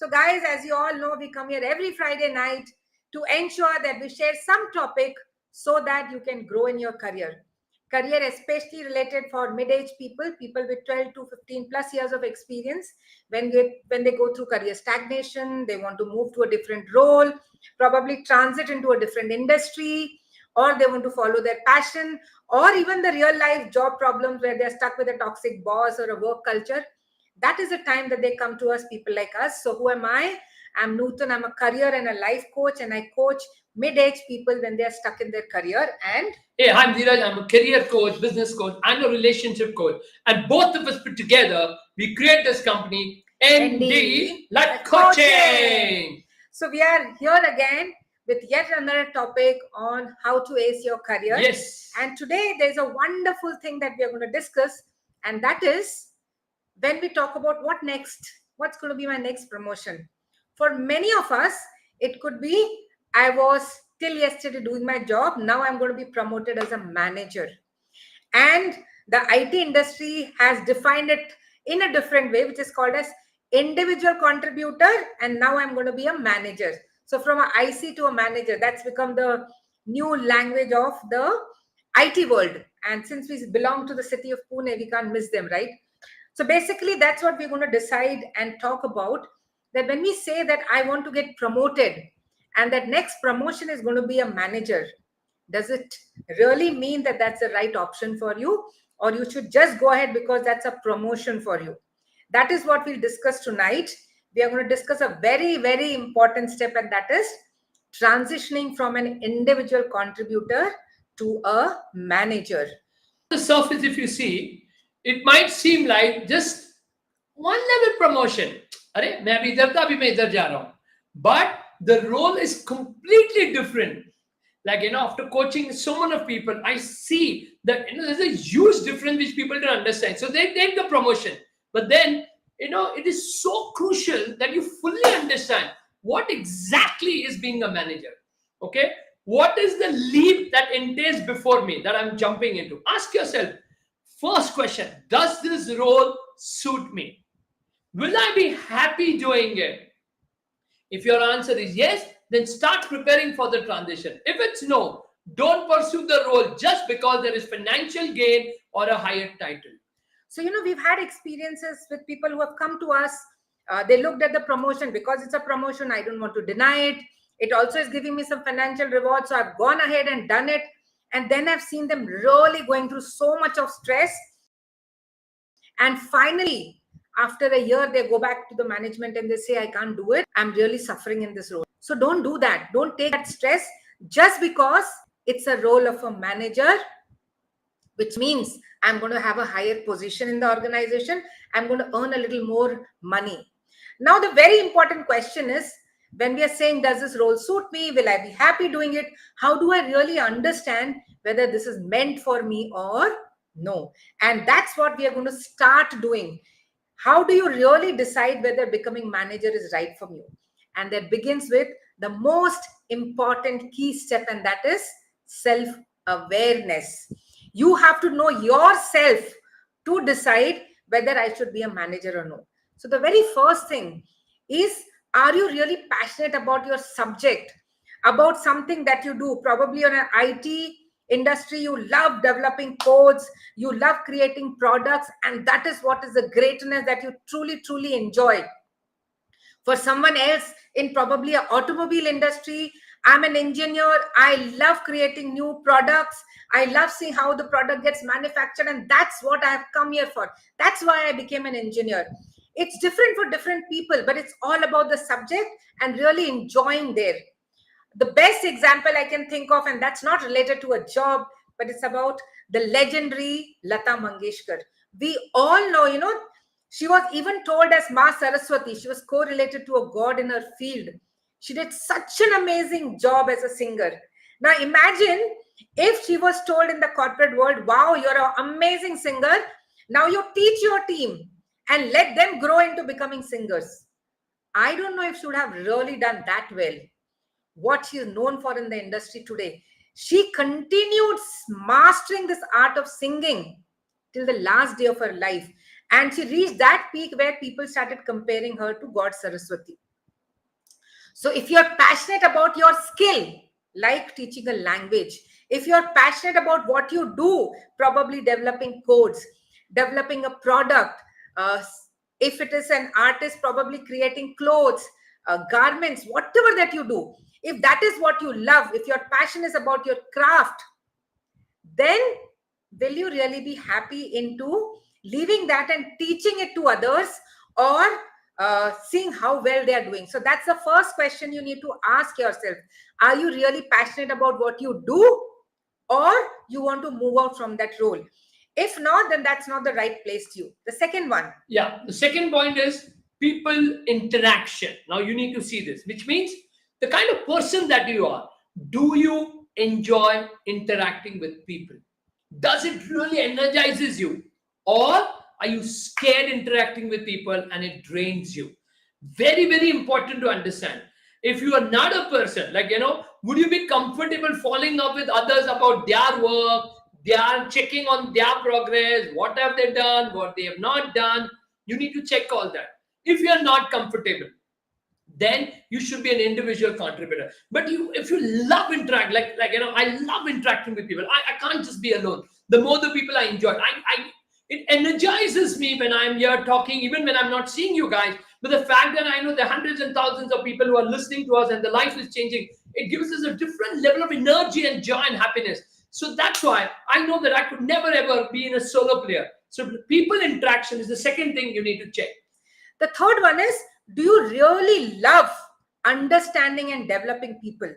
So guys, as you all know, we come here every Friday night to ensure that we share some topic so that you can grow in your career. Career especially related for mid-age people, people with 12 to 15 plus years of experience. When they go through career stagnation, they want to move to a different role, probably transit into a different industry, or they want to follow their passion, or even the real life job problems where they're stuck with a toxic boss or a work culture. That is the time that they come to us, people like us. So who am I? I'm Nutan. I'm a career and a life coach, and I coach mid-age people when they're stuck in their career. And hey, I'm Dheeraj. I'm a career coach, business coach, and a relationship coach. And both of us put together, we create this company, ND like coaching. So we are here again with yet another topic on how to ace your career. Yes. And today there's a wonderful thing that we are going to discuss, and that is when we talk about what next, what's going to be my next promotion. For many of us, it could be I was till yesterday doing my job. Now I'm going to be promoted as a manager. And the IT industry has defined it in a different way, which is called as individual contributor. And now I'm going to be a manager. So from an IC to a manager, that's become the new language of the IT world. And since we belong to the city of Pune, we can't miss them, right? So basically, that's what we're going to decide and talk about. That when we say that I want to get promoted and that next promotion is going to be a manager, does it really mean that that's the right option for you? Or you should just go ahead because that's a promotion for you? That is what we'll discuss tonight. We are going to discuss a very, very important step, and that is transitioning from an individual contributor to a manager. On the surface, if you see, it might seem like just one level promotion. अरे मैं अभी इधर था, अभी मैं इधर जा रहा हूँ. But the role is completely different. Like, after coaching so many of people, I see that, there's a huge difference which people don't understand. So they take the promotion. But then, it is so crucial that you fully understand what exactly is being a manager. Okay? What is the leap that entails before me that I'm jumping into? Ask yourself, first question, does this role suit me? Will I be happy doing it? If your answer is yes, then start preparing for the transition. If it's no, don't pursue the role just because there is financial gain or a higher title. So, we've had experiences with people who have come to us. They looked at the promotion because it's a promotion. I don't want to deny it. It also is giving me some financial reward. So I've gone ahead and done it. And then I've seen them really going through so much of stress. And finally, after a year, they go back to the management and they say, I can't do it. I'm really suffering in this role. So don't do that. Don't take that stress just because it's a role of a manager, which means I'm going to have a higher position in the organization. I'm going to earn a little more money. Now, the very important question is, when we are saying, does this role suit me? Will I be happy doing it? How do I really understand whether this is meant for me or no? And that's what we are going to start doing. How do you really decide whether becoming manager is right for you? And that begins with the most important key step, and that is self-awareness. You have to know yourself to decide whether I should be a manager or no. So the very first thing is, are you really passionate about your subject, about something that you do? Probably on an IT industry, you love developing codes, you love creating products, and that is what is the greatness that you truly, truly enjoy. For someone else in probably an automobile industry, I'm an engineer. I love creating new products. I love seeing how the product gets manufactured, and that's what I have come here for. That's why I became an engineer. It's different for different people, but it's all about the subject and really enjoying there. The best example I can think of, and that's not related to a job, but it's about the legendary Lata Mangeshkar. We all know, she was even told as Ma Saraswati. She was correlated to a god in her field. She did such an amazing job as a singer. Now imagine if she was told in the corporate world, wow, you're an amazing singer. Now you teach your team and let them grow into becoming singers. I don't know if she would have really done that well. What she is known for in the industry today. She continued mastering this art of singing till the last day of her life. And she reached that peak where people started comparing her to God Saraswati. So if you're passionate about your skill, like teaching a language, if you're passionate about what you do, probably developing codes, developing a product, uh, if it is an artist, probably creating clothes, garments, whatever that you do, if that is what you love, if your passion is about your craft, then will you really be happy into leaving that and teaching it to others, or seeing how well they are doing? So that's the first question you need to ask yourself. Are you really passionate about what you do, or you want to move out from that role? If not, then that's not the right place to you. The second one. Yeah, the second point is people interaction. Now you need to see this, which means the kind of person that you are. Do you enjoy interacting with people? Does it really energizes you? Or are you scared interacting with people and it drains you? Very, very important to understand. If you are not a person, like, would you be comfortable falling up with others about their work? They are checking on their progress. What have they done? What they have not done? You need to check all that. If you are not comfortable, then you should be an individual contributor. But if you love interact, I love interacting with people. I can't just be alone. The more the people I enjoy, it energizes me when I'm here talking, even when I'm not seeing you guys. But the fact that I know there are hundreds and thousands of people who are listening to us and the life is changing, it gives us a different level of energy and joy and happiness. So that's why I know that I could never ever be in a solo player. So people interaction is the second thing you need to check. The third one is, do you really love understanding and developing people?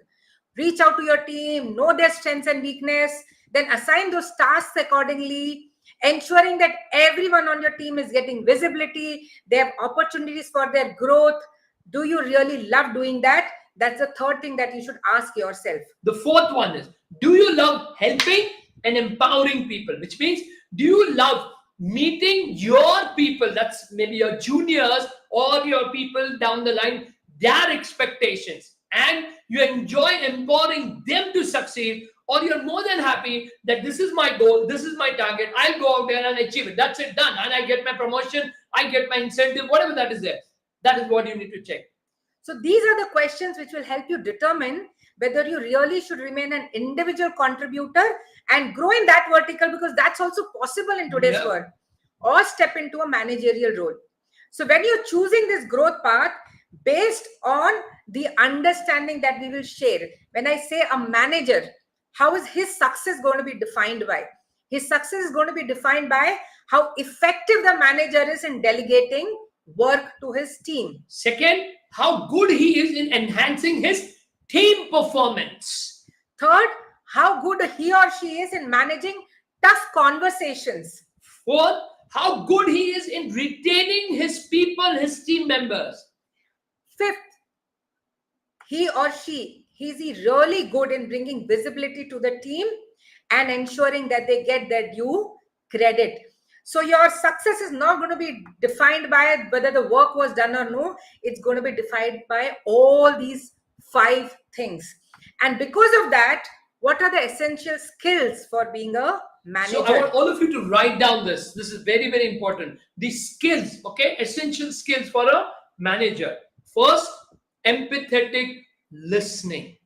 Reach out to your team, know their strengths and weakness, then assign those tasks accordingly, ensuring that everyone on your team is getting visibility, they have opportunities for their growth. Do you really love doing that? That's the third thing that you should ask yourself. The fourth one is, do you love helping and empowering people? Which means, do you love meeting your people, that's maybe your juniors or your people down the line, their expectations, and you enjoy empowering them to succeed, or you're more than happy that this is my goal, this is my target, I'll go out there and achieve it, that's it, done, and I get my promotion, I get my incentive, whatever that is there. That is what you need to check. So these are the questions which will help you determine whether you really should remain an individual contributor and grow in that vertical, because that's also possible in today's world, or step into a managerial role. So when you're choosing this growth path based on the understanding that we will share, when I say a manager, how is his success going to be defined by? His success is going to be defined by how effective the manager is in delegating work to his team. Second, how good he is in enhancing his team performance. Third, how good he or she is in managing tough conversations. Fourth, how good he is in retaining his people, his team members. Fifth, he or she, is he really good in bringing visibility to the team and ensuring that they get their due credit? So your success is not going to be defined by whether the work was done or no. It's going to be defined by all these 5 things. And because of that, what are the essential skills for being a manager? So I want all of you to write down this. This is very, very important. The skills, okay? Essential skills for a manager. First, empathetic listening.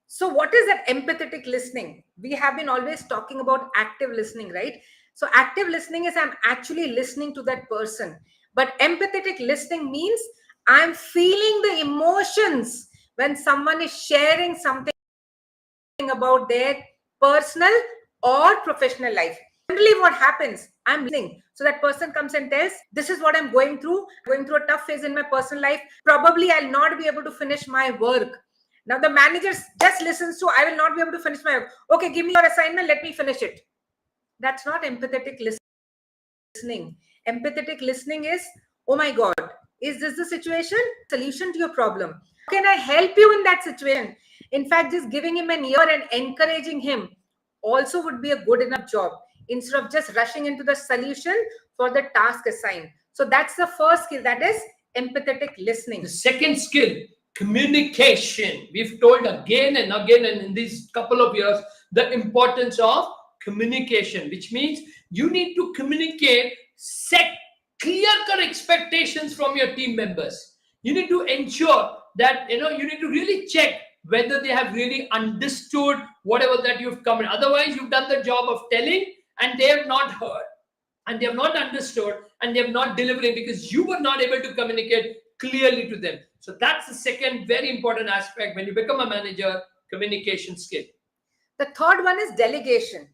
So what is that empathetic listening? We have been always talking about active listening, right? So active listening is I'm actually listening to that person. But empathetic listening means I'm feeling the emotions when someone is sharing something about their personal or professional life. Generally what happens, I'm listening. So that person comes and tells, this is what I'm going through a tough phase in my personal life. Probably I'll not be able to finish my work. Now the manager just listens to, I will not be able to finish my work. Okay, give me your assignment, let me finish it. That's not empathetic listening. Empathetic listening is, oh my God, is this the situation? Solution to your problem. How can I help you in that situation? In fact, just giving him an ear and encouraging him also would be a good enough job, instead of just rushing into the solution for the task assigned. So that's the first skill, that is empathetic listening. The second skill, communication. We've told again and again, and in these couple of years, the importance of communication, which means you need to communicate, set clear-cut expectations from your team members. You need to ensure that you need to really check whether they have really understood whatever that you've covered. Otherwise, you've done the job of telling and they have not heard and they have not understood and they have not delivering because you were not able to communicate clearly to them. So that's the second very important aspect when you become a manager: communication skill. The third one is delegation.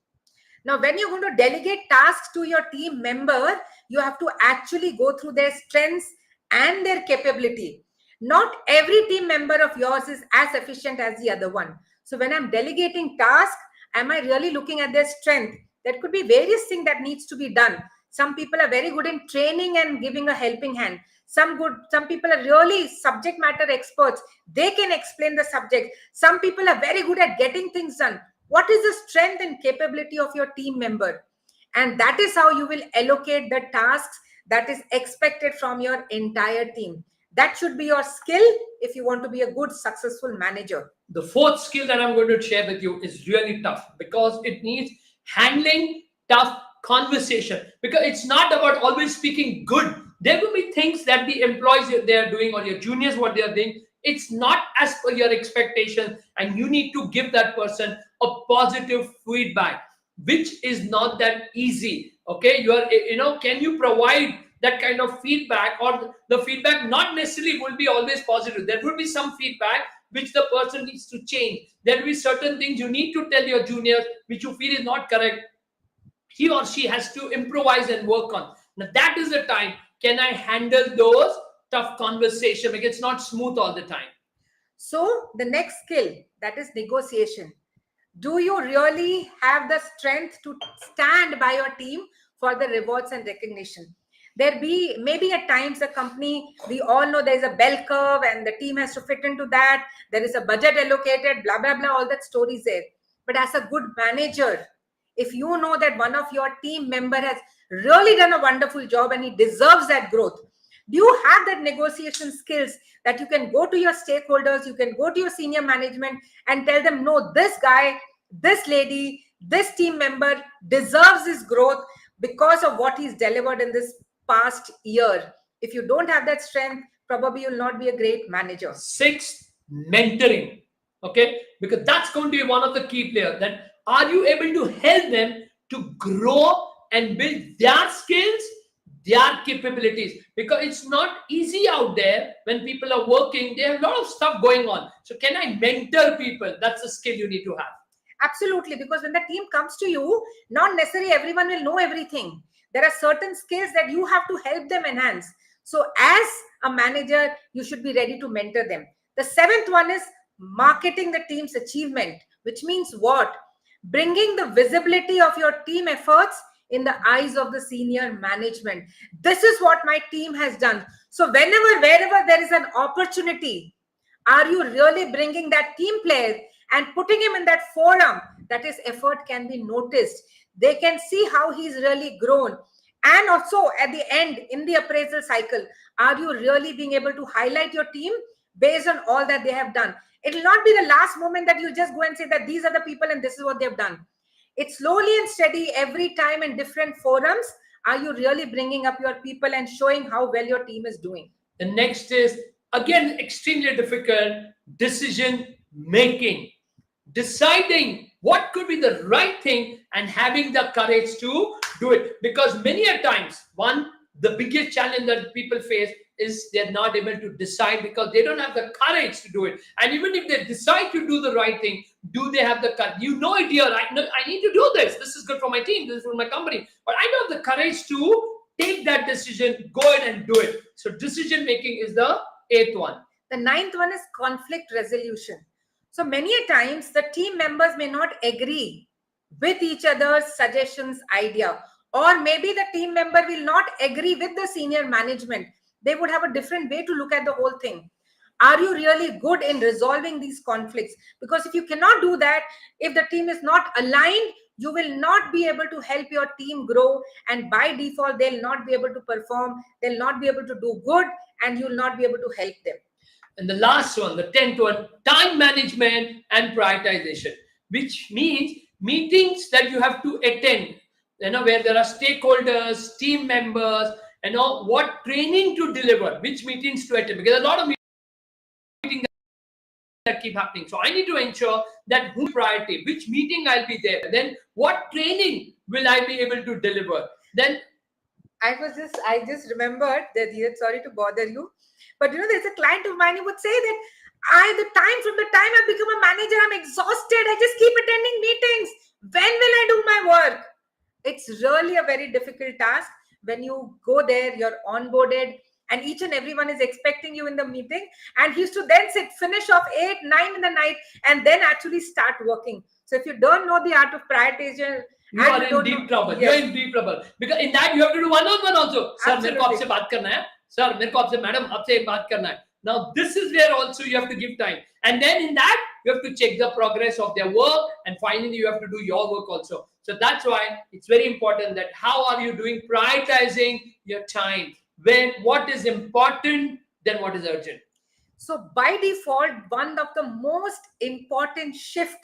Now, when you're going to delegate tasks to your team member, you have to actually go through their strengths and their capability. Not every team member of yours is as efficient as the other one. So when I'm delegating tasks, am I really looking at their strength? There could be various things that needs to be done. Some people are very good in training and giving a helping hand. Some people are really subject matter experts. They can explain the subject. Some people are very good at getting things done. What is the strength and capability of your team member? And that is how you will allocate the tasks that is expected from your entire team. That should be your skill if you want to be a good, successful manager. The fourth skill that I'm going to share with you is really tough because it needs handling tough conversation. Because it's not about always speaking good. There will be things that the employees they are doing or your juniors what they are doing. It's not as per your expectation, and you need to give that person a positive feedback, which is not that easy. Okay, can you provide that kind of feedback, or the feedback not necessarily will be always positive. There will be some feedback which the person needs to change. There will be certain things you need to tell your juniors which you feel is not correct. He or she has to improvise and work on. Now that is the time. Can I handle those tough conversation because it's not smooth all the time? So the next skill, that is negotiation. Do you really have the strength to stand by your team for the rewards and recognition? There be maybe at times a company, we all know there's a bell curve and the team has to fit into that. There is a budget allocated, blah, blah, blah, all that stories there. But as a good manager, if you know that one of your team member has really done a wonderful job and he deserves that growth, do you have that negotiation skills that you can go to your stakeholders, you can go to your senior management and tell them, no, this guy, this lady, this team member deserves his growth because of what he's delivered in this past year? If you don't have that strength, probably you'll not be a great manager. Sixth, mentoring. Okay, because that's going to be one of the key players. That are you able to help them to grow and build their skills, their capabilities? Because it's not easy out there when people are working. They have a lot of stuff going on. So can I mentor people? That's a skill you need to have. Absolutely, because when the team comes to you, not necessarily everyone will know everything. There are certain skills that you have to help them enhance. So as a manager, you should be ready to mentor them. The seventh one is marketing the team's achievement, which means what? Bringing the visibility of your team efforts in the eyes of the senior management. This is what my team has done. So wherever there is an opportunity, are you really bringing that team player and putting him in that forum that his effort can be noticed? They can see how he's really grown. And also at the end, in the appraisal cycle, are you really being able to highlight your team based on all that they have done? It will not be the last moment that you just go and say that these are the people and this is what they've done. It's slowly and steady every time in different forums. Are you really bringing up your people and showing how well your team is doing? The next is again extremely difficult: decision making. Deciding what could be the right thing and having the courage to do it. Because many a times, the biggest challenge that people face is they're not able to decide because they don't have the courage to do it. And even if they decide to do the right thing, do they have the courage? You know it, dear. I need to do this. This is good for my team. This is for my company. But I don't have the courage to take that decision, go ahead and do it. So decision making is the eighth one. The ninth one is conflict resolution. So many a times the team members may not agree with each other's suggestions, idea, or maybe the team member will not agree with the senior management. They would have a different way to look at the whole thing. Are you really good in resolving these conflicts? Because if you cannot do that, if the team is not aligned, you will not be able to help your team grow, and by default they'll not be able to perform, they'll not be able to do good, and you'll not be able to help them. And the last one, the 10th one, time management and prioritization, which means meetings that you have to attend, where there are stakeholders, team members, what training to deliver, which meetings to attend. Because a lot of meetings that keep happening. So I need to ensure that who priority, which meeting I'll be there, then what training will I be able to deliver. Then I just remembered that, sorry to bother you, but there's a client of mine who would say that from the time I become a manager, I'm exhausted. I just keep attending meetings. When will I do my work? It's really a very difficult task. When you go there, you're onboarded, and each and everyone is expecting you in the meeting. And he used to then finish off 8, 9 in the night, and then actually start working. So if you don't know the art of prioritization, you are in deep trouble. Yes. You're in deep trouble. Because in that you have to do one-on-one also. Sir, मेरे को आपसे बात करना है. Sir, मेरे को आपसे madam आपसे बात करना है. Now this is where also you have to give time. And then in that, you have to check the progress of their work. And finally, you have to do your work also. So that's why it's very important that how are you doing prioritizing your time. What is important, then what is urgent. So by default, one of the most important shift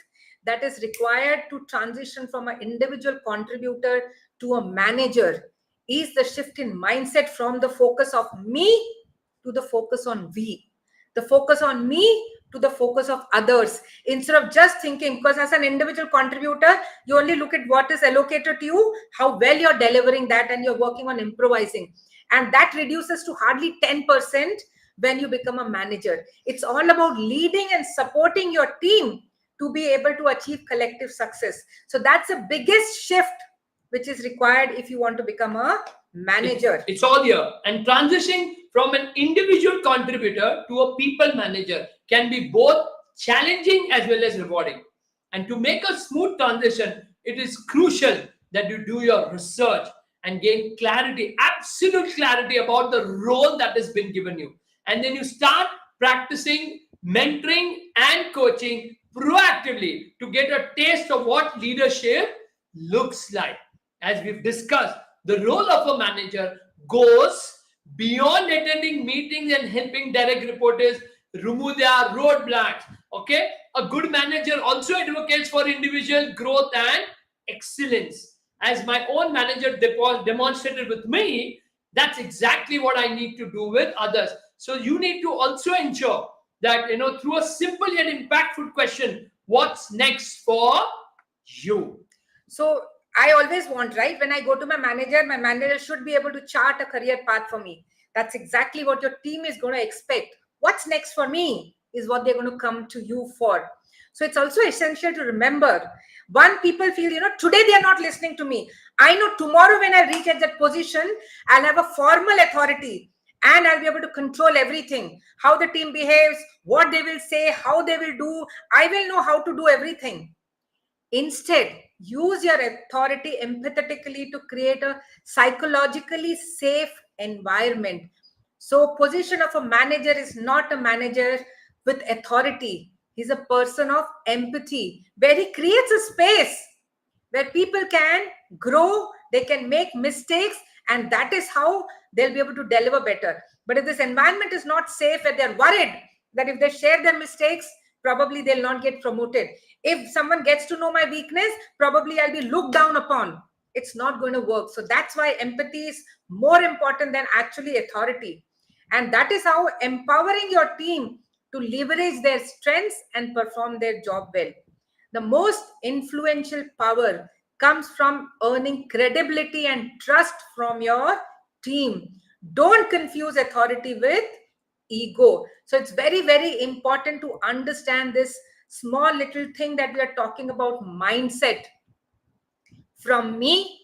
that is required to transition from an individual contributor to a manager is the shift in mindset from the focus of me to the focus on we. The focus on me to the focus of others. Instead of just thinking, because as an individual contributor, you only look at what is allocated to you, how well you're delivering that, and you're working on improvising. And that reduces to hardly 10% when you become a manager. It's all about leading and supporting your team to be able to achieve collective success. So that's the biggest shift which is required if you want to become a manager. It's all here. And transitioning from an individual contributor to a people manager can be both challenging as well as rewarding. And to make a smooth transition, it is crucial that you do your research and gain clarity, absolute clarity about the role that has been given you. And then you start practicing mentoring and coaching proactively to get a taste of what leadership looks like. As we've discussed, the role of a manager goes beyond attending meetings and helping direct reporters remove their roadblocks. Okay, a good manager also advocates for individual growth and excellence. As my own manager demonstrated with me, that's exactly what I need to do with others. So you need to also ensure that, through a simple yet impactful question, what's next for you? So I always want, right, when I go to my manager should be able to chart a career path for me. That's exactly what your team is going to expect. What's next for me is what they're going to come to you for. So it's also essential to remember, one, people feel, today they are not listening to me. I know tomorrow when I reach at that position, I'll have a formal authority and I'll be able to control everything. How the team behaves, what they will say, how they will do. I will know how to do everything. Instead, use your authority empathetically to create a psychologically safe environment. So, position of a manager is not a manager with authority. He's a person of empathy, where he creates a space where people can grow, they can make mistakes, and that is how they'll be able to deliver better. But if this environment is not safe and they're worried that if they share their mistakes, probably they'll not get promoted. If someone gets to know my weakness, probably I'll be looked down upon. It's not going to work. So that's why empathy is more important than actually authority. And that is how empowering your team to leverage their strengths and perform their job well. The most influential power comes from earning credibility and trust from your team. Don't confuse authority with ego. So it's very, very important to understand this small little thing that we are talking about, mindset. From me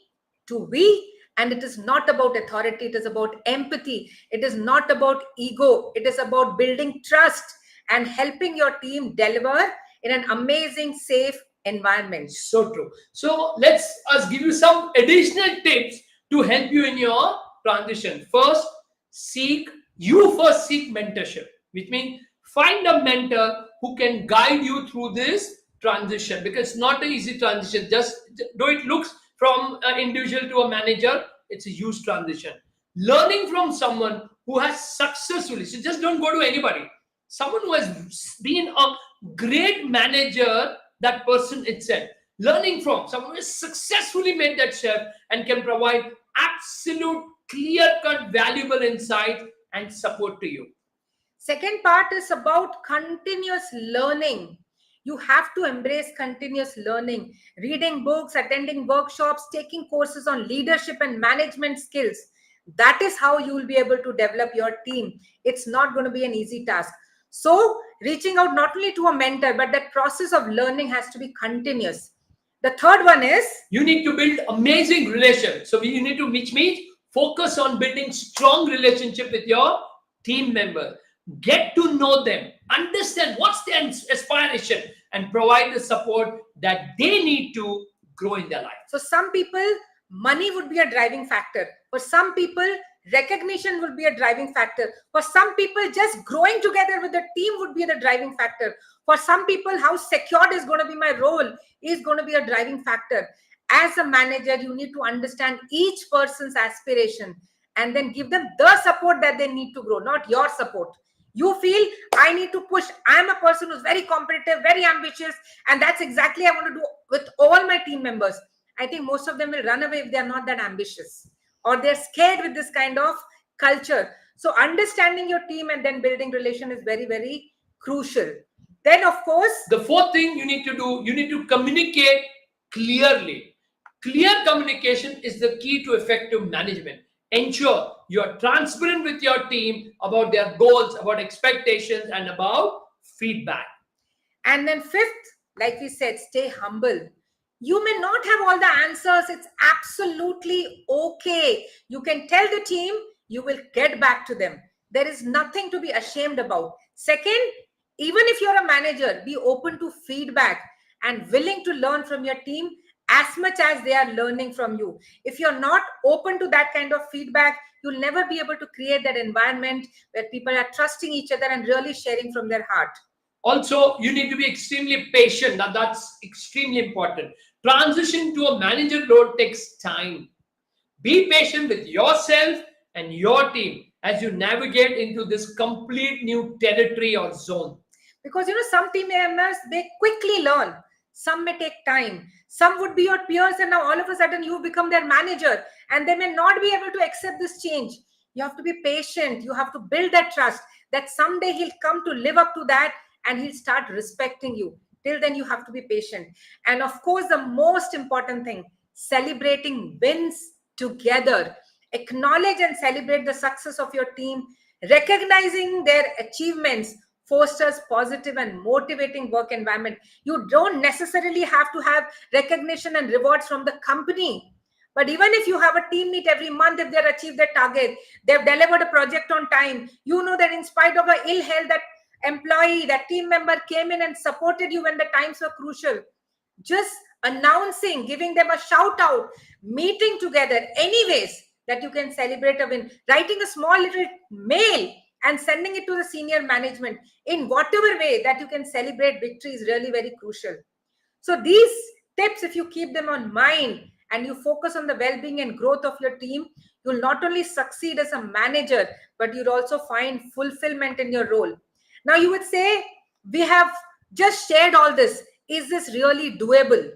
to we, and it is not about authority, it is about empathy. It is not about ego. It is about building trust and helping your team deliver in an amazing, safe environment. So true. So let's us give you some additional tips to help you in your transition. First, seek mentorship, which means find a mentor who can guide you through this transition, because it's not an easy transition. Just though it looks from an individual to a manager, it's a huge transition. Learning from someone who has successfully, so just don't go to anybody. Someone who has been a great manager, that person itself. Learning from someone who has successfully made that shift and can provide absolute, clear-cut, valuable insight and support to you. Second part is about continuous learning. You have to embrace continuous learning, reading books, attending workshops, taking courses on leadership and management skills. That is how you will be able to develop your team. It's not going to be an easy task. So, reaching out not only to a mentor, but that process of learning has to be continuous. The third one is you need to build amazing relations. So you need to, which means focus on building strong relationship with your team member. Get to know them, understand what's their aspiration, and provide the support that they need to grow in their life. So some people, money would be a driving factor. For some people, recognition would be a driving factor. For some people, just growing together with the team would be the driving factor. For some people, how secured is going to be my role is going to be a driving factor. As a manager, you need to understand each person's aspiration and then give them the support that they need to grow, not your support. You feel I need to push. I'm a person who's very competitive, very ambitious, and that's exactly I want to do with all my team members. I think most of them will run away if they're not that ambitious or they're scared with this kind of culture. So understanding your team and then building relation is very, very crucial. Then, of course, the fourth thing you need to do, you need to communicate clearly. Clear communication is the key to effective management. Ensure you are transparent with your team about their goals, about expectations, and about feedback. and then fifth, like we said, stay humble. You may not have all the answers. It's absolutely okay. You can tell the team, you will get back to them. There is nothing to be ashamed about. Second, even if you're a manager, be open to feedback and willing to learn from your team as much as they are learning from you. If you're not open to that kind of feedback, you'll never be able to create that environment where people are trusting each other and really sharing from their heart. Also, you need to be extremely patient. Now, that's extremely important. Transition to a manager role takes time. Be patient with yourself and your team as you navigate into this complete new territory or zone. Because some team members, they quickly learn. Some may take time. Some would be your peers, and now all of a sudden you become their manager, and they may not be able to accept this change. You have to be patient. You have to build that trust that someday he'll come to live up to that and he'll start respecting you. Till then, you have to be patient. And of course, the most important thing, celebrating wins together. Acknowledge and celebrate the success of your team, recognizing their achievements fosters positive and motivating work environment. You don't necessarily have to have recognition and rewards from the company. But even if you have a team meet every month, if they've achieved their target, they've delivered a project on time, you know that in spite of a ill health, that employee, that team member came in and supported you when the times were crucial. Just announcing, giving them a shout out, meeting together, anyways that you can celebrate a win, writing a small little mail and sending it to the senior management in whatever way that you can celebrate victory is really very crucial. So these tips, if you keep them on mind and you focus on the well-being and growth of your team, you'll not only succeed as a manager, but you'll also find fulfillment in your role. Now you would say, we have just shared all this. Is this really doable?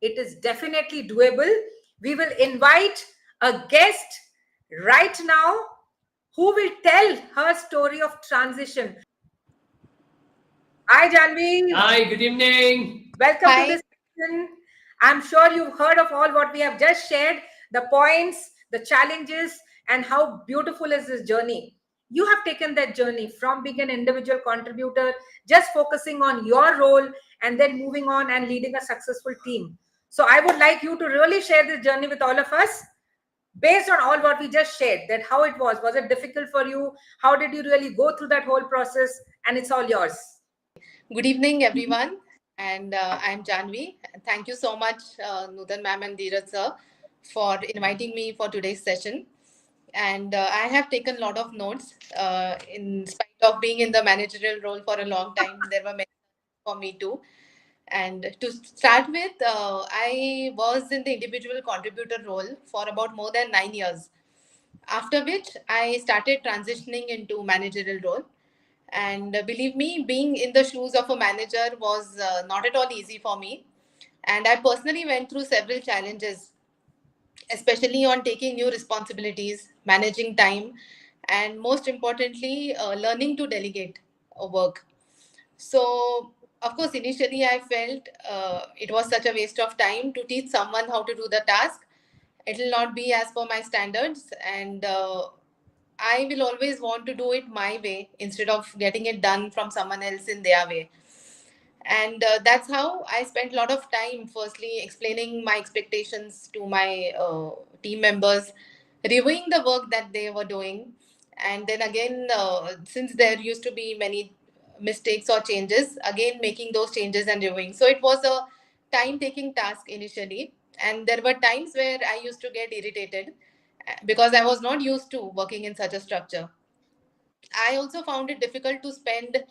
It is definitely doable. We will invite a guest right now who will tell her story of transition. Hi, Janvi. Hi, good evening. Welcome to Hi. this session. I'm sure you've heard of all what we have just shared, the points, the challenges, and how beautiful is this journey. You have taken that journey from being an individual contributor, just focusing on your role, and then moving on and leading a successful team. So I would like you to really share this journey with all of us based on all what we just shared, that how it was it difficult for you, how did you really go through that whole process, and it's all yours. Good evening, everyone. And I'm Janvi. Thank you so much, Nudan ma'am and Dheeraj sir, for inviting me for today's session. And I have taken a lot of notes. In spite of being in the managerial role for a long time, there were many for me too. And to start with, I was in the individual contributor role for about more than 9 years. After which, I started transitioning into managerial role. And believe me, being in the shoes of a manager was not at all easy for me. And I personally went through several challenges, especially on taking new responsibilities, managing time, and most importantly, learning to delegate work. So, of course, initially I felt it was such a waste of time to teach someone how to do the task. It will not be as per my standards, and I will always want to do it my way instead of getting it done from someone else in their way. And that's how I spent a lot of time firstly explaining my expectations to my team members, reviewing the work that they were doing, and then again, since there used to be many mistakes or changes, again making those changes and reviewing. So it was a time taking task initially, and there were times where I used to get irritated because I was not used to working in such a structure. I also found it difficult to spend,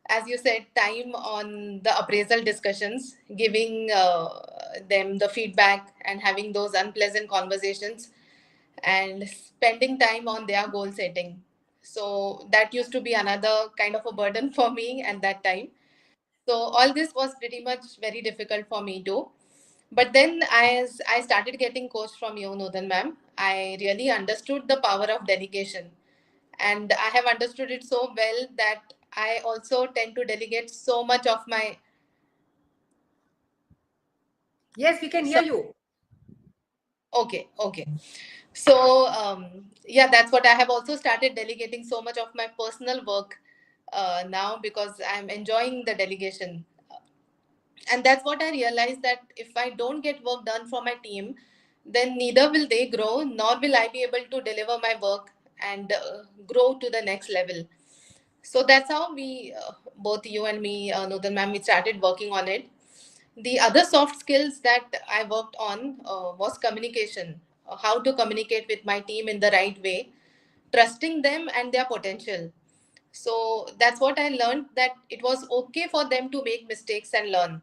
as you said, time on the appraisal discussions, giving them the feedback and having those unpleasant conversations and spending time on their goal setting. So that used to be another kind of a burden for me at that time. So all this was pretty much very difficult for me too. But then as I started getting coached from you, Nudan ma'am, I really understood the power of delegation, and I have understood it so well that I also tend to delegate so much of my. Yes, we can hear So you. okay. So yeah, that's what I have also started delegating so much of my personal work now because I'm enjoying the delegation. And that's what I realized, that if I don't get work done for my team, then neither will they grow, nor will I be able to deliver my work and grow to the next level. So that's how we, both you and me, Nudan ma'am, we started working on it. The other soft skills that I worked on was communication, how to communicate with my team in the right way, trusting them and their potential. So that's what I learned, that it was okay for them to make mistakes and learn.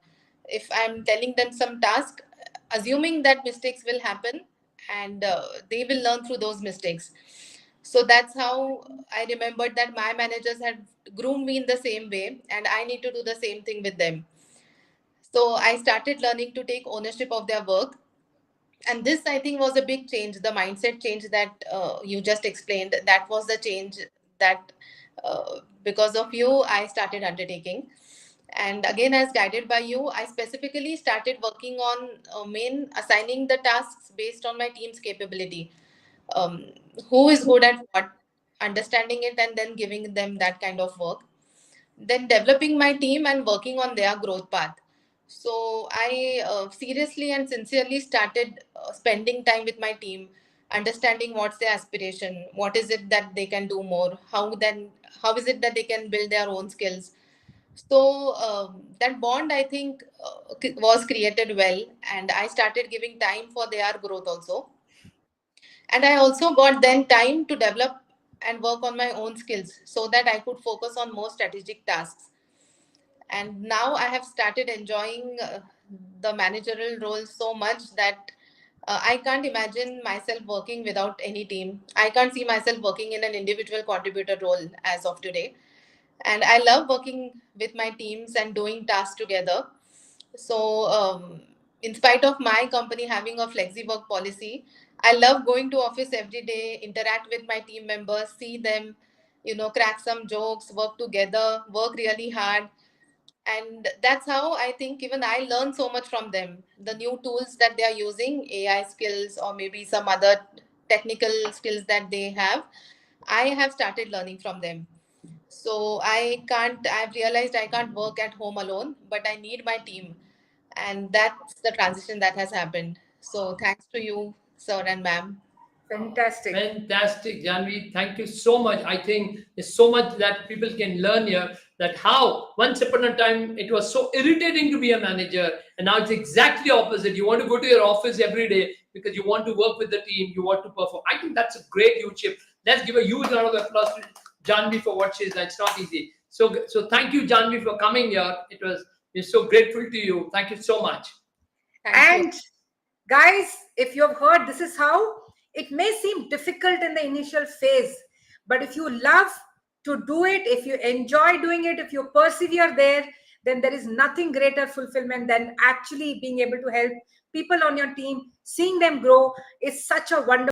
If I'm telling them some task, assuming that mistakes will happen, and they will learn through those mistakes. So that's how I remembered that my managers had groomed me in the same way, and I need to do the same thing with them. So I started learning to take ownership of their work, and this I think was a big change, the mindset change that you just explained. That was the change that because of you I started undertaking. And again, as guided by you, I specifically started working on main assigning the tasks based on my team's capability, um, who is good at what, understanding it and then giving them that kind of work, then developing my team and working on their growth path. So I seriously and sincerely started spending time with my team, understanding what's their aspiration, what is it that they can do more, how is it that they can build their own skills. So that bond, I think, was created well, and I started giving time for their growth also. And I also got then time to develop and work on my own skills so that I could focus on more strategic tasks. And now I have started enjoying the managerial role so much that I can't imagine myself working without any team. I can't see myself working in an individual contributor role as of today. And I love working with my teams and doing tasks together. So, in spite of my company having a flexi work policy, I love going to office every day, interact with my team members, see them, crack some jokes, work together, work really hard. And that's how I think even I learn so much from them. The new tools that they are using, AI skills or maybe some other technical skills that they have, I have started learning from them. So I've realized I can't work at home alone, but I need my team. And that's the transition that has happened. So thanks to you, sir and ma'am. Fantastic. Fantastic, Janvi. Thank you so much. I think there's so much that people can learn here. That how once upon a time it was so irritating to be a manager, and now it's exactly opposite. You want to go to your office every day because you want to work with the team, you want to perform. I think that's a great huge shift. Let's give a huge round of applause to Janvi for what she's done. It's not easy. So thank you, Janvi, for coming here. We're so grateful to you. Thank you so much. Thank you. And guys, if you have heard, this is how it may seem difficult in the initial phase, but if you love to do it, if you enjoy doing it, if you persevere there, then there is nothing greater fulfillment than actually being able to help people on your team, seeing them grow is such a wonderful